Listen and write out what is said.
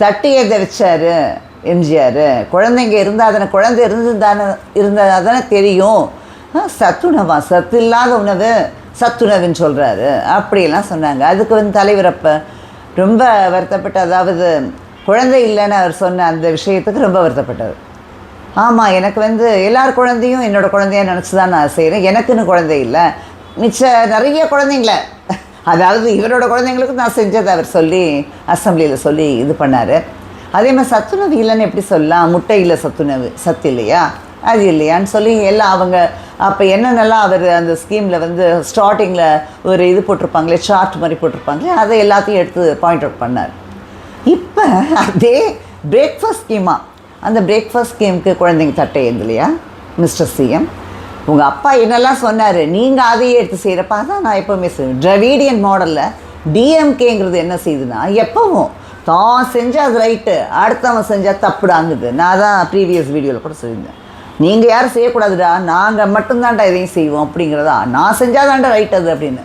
தட்டி எதை வச்சார் எம்ஜிஆர். குழந்தைங்க இருந்தால் தானே, குழந்தை இருந்தால் தானே தெரியும். சத்துணவா, சத்து இல்லாத உணவு சத்துணவுன்னு சொல்கிறாரு அப்படியெல்லாம் சொன்னாங்க. அதுக்கு தலைவர் அப்போ ரொம்ப வருத்தப்பட்டு, அதாவது குழந்தை இல்லைன்னு அவர் சொன்ன அந்த விஷயத்துக்கு ரொம்ப வருத்தப்பட்டார். ஆமாம், எனக்கு எல்லார் குழந்தையும் என்னோடய குழந்தையாக நினச்சி தான் நான் செய்கிறேன். எனக்குன்னு குழந்தை இல்லை, மிச்ச நிறைய குழந்தைங்கள, அதாவது இவரோட குழந்தைங்களுக்கு நான் செஞ்சதை அவர் சொல்லி அசம்பிளியில் சொல்லி இது பண்ணார். அதே மாதிரி சத்துணவு இல்லைன்னு எப்படி சொல்லலாம்? முட்டை இல்லை சத்துணவு, சத்து இல்லையா, அது இல்லையான்னு சொல்லி எல்லாம் அவங்க அப்போ என்னென்னலாம் அவர் அந்த ஸ்கீமில் ஸ்டார்டிங்கில் ஒரு இது போட்டிருப்பாங்களே, சார்ட் மாதிரி போட்டிருப்பாங்களே, அதை எல்லாத்தையும் எடுத்து பாயிண்ட் அவுட் பண்ணார். இப்போ அதே பிரேக்ஃபாஸ்ட் ஸ்கீமாக, அந்த பிரேக்ஃபாஸ்ட் ஸ்கீமுக்கு குழந்தைங்க தட்டை இல்லையா மிஸ்டர் சிஎம்? உங்கள் அப்பா என்னெல்லாம் சொன்னார், நீங்கள் அதையே எடுத்து செய்கிறப்ப தான் நான் எப்போவுமே செய்வேன். டிராவிடியன் மாடலில் டிஎம்கேங்கிறது என்ன செய்யுதுன்னா, எப்பவும் தான் செஞ்சால் அது ரைட்டு, அடுத்தவன் செஞ்சால் தப்புடாங்குது. நான் தான் ப்ரீவியஸ் வீடியோவில் கூட சொல்லியிருந்தேன், நீங்கள் யாரும் செய்யக்கூடாதுடா, நாங்கள் மட்டும்தான்டா இதையும் செய்வோம் அப்படிங்கிறதா, நான் செஞ்சால் தான்டா ரைட் அது அப்படின்னு.